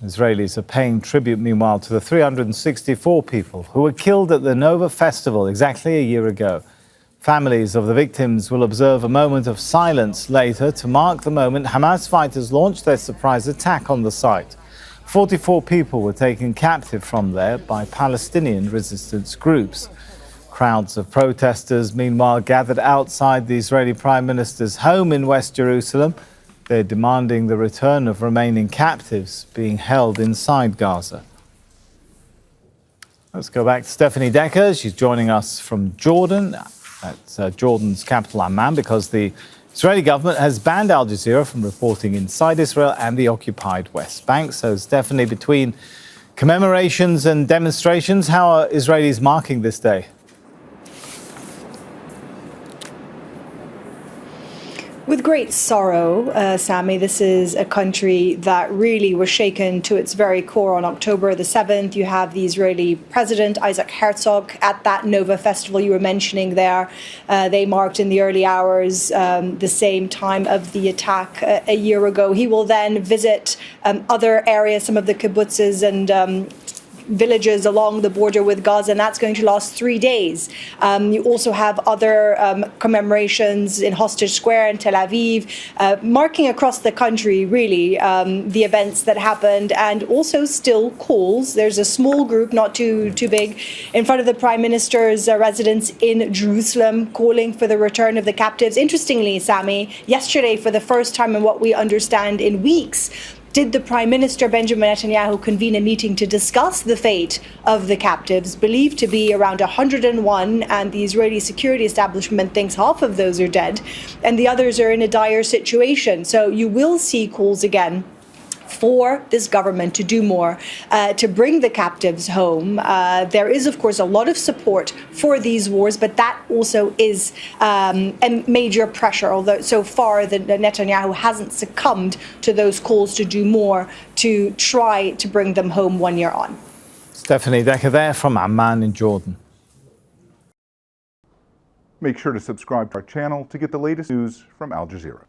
Israelis are paying tribute, meanwhile, to the 364 people who were killed at the Nova Festival exactly a year ago. Families of the victims will observe a moment of silence later to mark the moment Hamas fighters launched their surprise attack on the site. 44 people were taken captive from there by Palestinian resistance groups. Crowds of protesters, meanwhile, gathered outside the Israeli Prime Minister's home in West Jerusalem. They're demanding the return of remaining captives being held inside Gaza. Let's go back to Stefanie Dekker. She's joining us from Jordan, at Jordan's capital Amman, because the Israeli government has banned Al Jazeera from reporting inside Israel and the occupied West Bank. So, Stefanie, between commemorations and demonstrations, how are Israelis marking this day? With great sorrow, Sammy. This is a country that really was shaken to its very core on October the 7th. You have the Israeli president, Isaac Herzog, at that Nova Festival you were mentioning there. They marked in the early hours the same time of the attack a year ago. He will then visit other areas, some of the kibbutzes and villages along the border with Gaza, and that's going to last 3 days. You also have other commemorations in Hostage Square in Tel Aviv, marking across the country, really, the events that happened, and also still calls. There's a small group, not too big, in front of the Prime Minister's residence in Jerusalem, calling for the return of the captives. Interestingly, Sammy, yesterday, for the first time in what we understand in weeks, did the Prime Minister, Benjamin Netanyahu, convene a meeting to discuss the fate of the captives, believed to be around 101, and the Israeli security establishment thinks half of those are dead, and the others are in a dire situation. So you will see calls again for this government to do more to bring the captives home. There is, of course, a lot of support for these wars, but that also is a major pressure, although so far Netanyahu hasn't succumbed to those calls to do more to try to bring them home 1 year on. Stefanie Dekker there from Amman in Jordan. Make sure to subscribe to our channel to get the latest news from Al Jazeera.